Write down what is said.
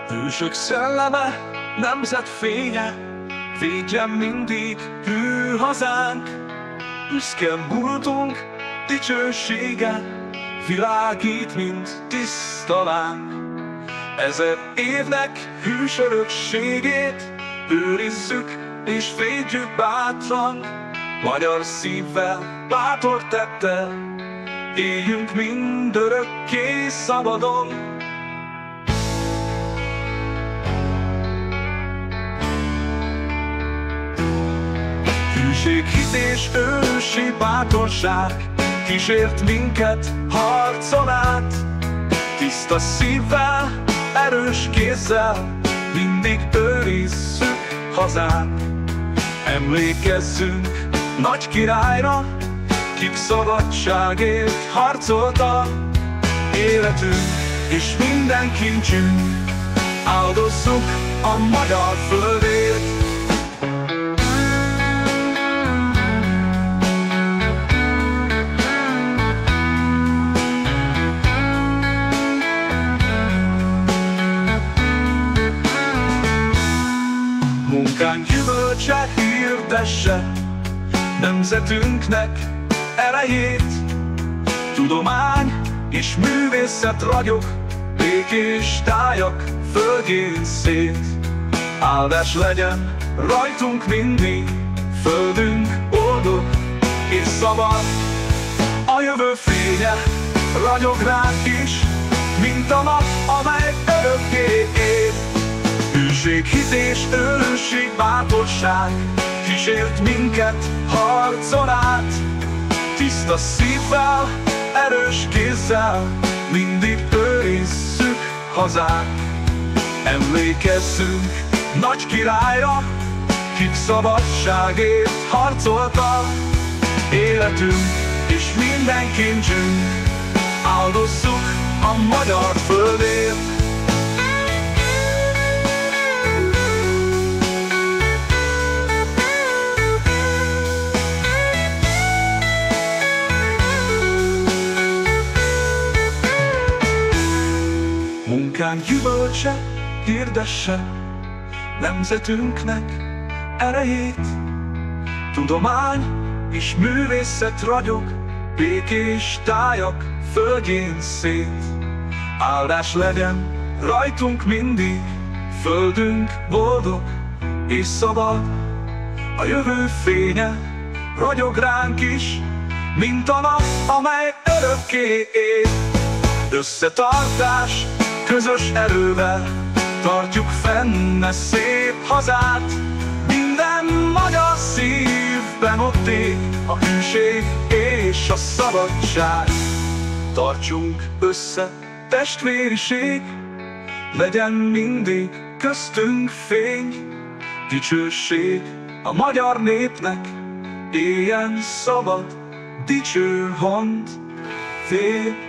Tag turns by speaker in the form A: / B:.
A: Hősök szelleme, nemzet fénye, védjen mindig hű hazánk. Büszke múltunk dicsősége, világít, mint tiszta láng. Ezer évnek hűs örökségét őrizzük és védjük bátran. Magyar szívvel, bátor tettel, éljünk mindörökké szabadon. Hűség, hit és ősi bátorság kísért minket harcon át. Tiszta szívvel, erős kézzel mindig őrizzük hazánk. Emlékezzünk nagy királyra, kik szabadságért harcoltak. Életünk és minden kincsünk, áldozzuk a magyar földért. Munkánk gyümölcse hirdesse nemzetünknek erejét. Tudomány és művészet ragyog békés tájak földjén szét. Áldás legyen rajtunk mindig, földünk boldog és szabad. A jövő fénye ragyog ránk is, mint a nap, amely örökké él. Hűség, hit és ősi bátorság kísért minket harcon át. Tiszta szívvel, erős kézzel mindig őrizzük hazánk. Emlékezzünk nagy királyra, kik szabadságért harcoltak. Életünk és minden kincsünk, áldozzuk a magyar földért. Munkánk gyümölcse hirdesse nemzetünknek erejét. Tudomány és művészet ragyog békés tájak földjén szét. Áldás legyen rajtunk mindig, földünk boldog és szabad. A jövő fénye ragyog ránk is, mint a nap, amely örökké él. Összetartás, közös erővel tartjuk fenn szép hazát. Minden magyar szívben ott él a hűség és a szabadság. Tartsunk össze, testvériség, legyen mindig köztünk fény. Dicsőség a magyar népnek, éljen szabad, dicső hang, fél.